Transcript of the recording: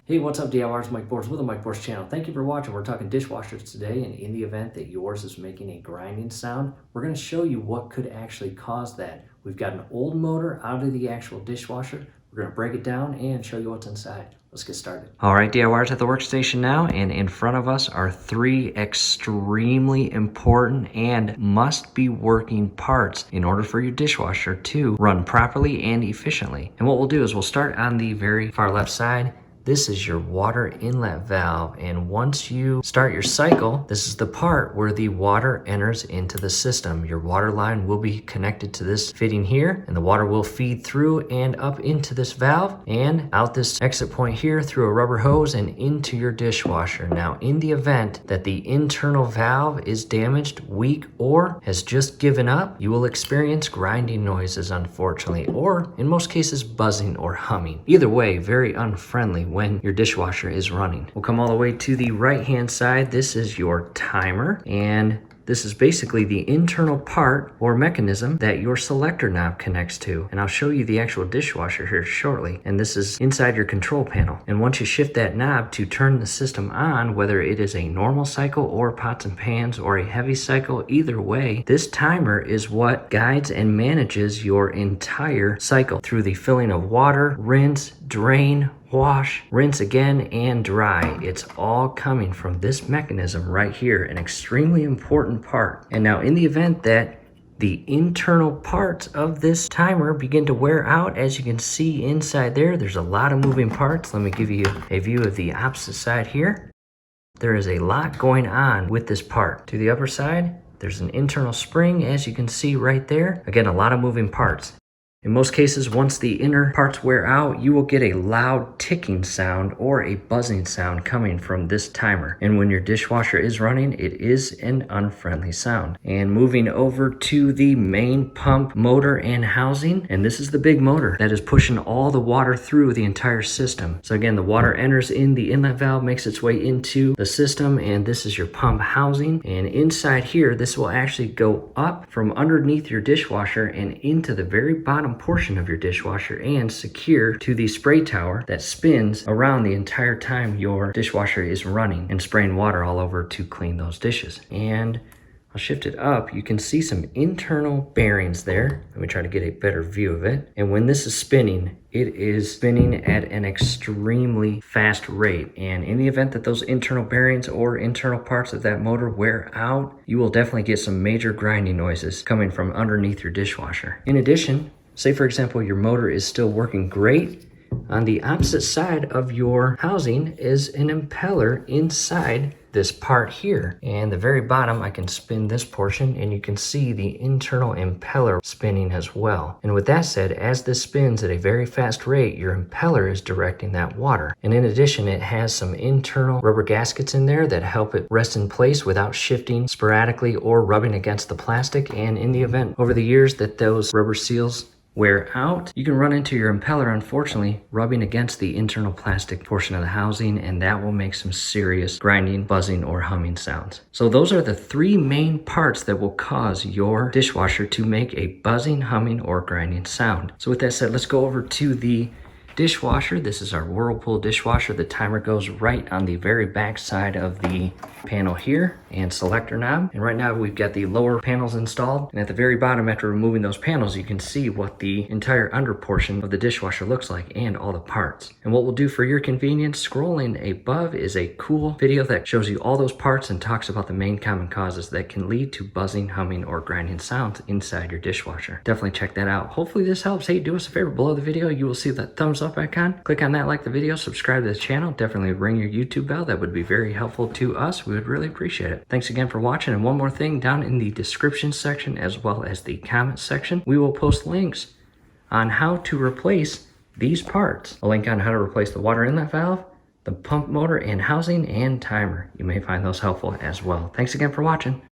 Hey, what's up, DIYers? Mike Bors with the Mike Bors channel. Thank you for watching. We're talking dishwashers today, and in the event that yours is making a grinding sound, we're going to show you what could actually cause that. We've got an old motor out of the actual dishwasher. We're going to break it down and show you what's inside. Let's get started. All right, DIYers at the workstation now, and in front of us are three extremely important and must be working parts in order for your dishwasher to run properly and efficiently. And what we'll do is we'll start on the very far left side. This is your water inlet valve, and once you start your cycle, this is the part where the water enters into the system. Your water line will be connected to this fitting here, and the water will feed through and up into this valve and out this exit point here through a rubber hose and into your dishwasher. Now, in the event that the internal valve is damaged, weak, or has just given up, you will experience grinding noises, unfortunately, or in most cases buzzing or humming. Either way, very unfriendly when your dishwasher is running. We'll come all the way to the right hand side. This is your timer, and this is basically the internal part or mechanism that your selector knob connects to. And I'll show you the actual dishwasher here shortly. And this is inside your control panel. And once you shift that knob to turn the system on, whether it is a normal cycle or pots and pans or a heavy cycle, either way, this timer is what guides and manages your entire cycle through the filling of water, rinse, drain, wash, rinse again, and dry. It's all coming from this mechanism right here, an extremely important part. And now in the event that the internal parts of this timer begin to wear out, as you can see inside there's a lot of moving parts. Let me give you a view of the opposite side here. There is a lot going on with this part. To the upper side, there's an internal spring, as you can see right there. Again, a lot of moving parts. In most cases, once the inner parts wear out, you will get a loud ticking sound or a buzzing sound coming from this timer. And when your dishwasher is running, it is an unfriendly sound. And moving over to the main pump motor and housing, and this is the big motor that is pushing all the water through the entire system. So again, the water enters in the inlet valve, makes its way into the system, and this is your pump housing. And inside here, this will actually go up from underneath your dishwasher and into the very bottom portion of your dishwasher and secure to the spray tower that spins around the entire time your dishwasher is running and spraying water all over to clean those dishes. And I'll shift it up. You can see some internal bearings there. Let me try to get a better view of it. And when this is spinning, it is spinning at an extremely fast rate. And in the event that those internal bearings or internal parts of that motor wear out, you will definitely get some major grinding noises coming from underneath your dishwasher. In addition, say for example, your motor is still working great. On the opposite side of your housing is an impeller inside this part here. And the very bottom, I can spin this portion and you can see the internal impeller spinning as well. And with that said, as this spins at a very fast rate, your impeller is directing that water. And in addition, it has some internal rubber gaskets in there that help it rest in place without shifting sporadically or rubbing against the plastic. And in the event over the years that those rubber seals wear out, you can run into your impeller, unfortunately, rubbing against the internal plastic portion of the housing, and that will make some serious grinding, buzzing, or humming sounds. So those are the three main parts that will cause your dishwasher to make a buzzing, humming, or grinding sound. So with that said, let's go over to the dishwasher. This is our Whirlpool dishwasher. The timer goes right on the very back side of the panel here and selector knob. And right now we've got the lower panels installed. And at the very bottom, after removing those panels, you can see what the entire under portion of the dishwasher looks like and all the parts. And what we'll do for your convenience, scrolling above is a cool video that shows you all those parts and talks about the main common causes that can lead to buzzing, humming, or grinding sounds inside your dishwasher. Definitely check that out. Hopefully this helps. Hey, do us a favor, below the video, you will see that thumbs up icon. Click on that, like the video, subscribe to the channel. Definitely ring your YouTube bell. That would be very helpful to us. We would really appreciate it. Thanks again for watching. And one more thing, down in the description section as well as the comment section, we will post links on how to replace these parts. A link on how to replace the water inlet valve, the pump motor and housing, and timer. You may find those helpful as well. Thanks again for watching.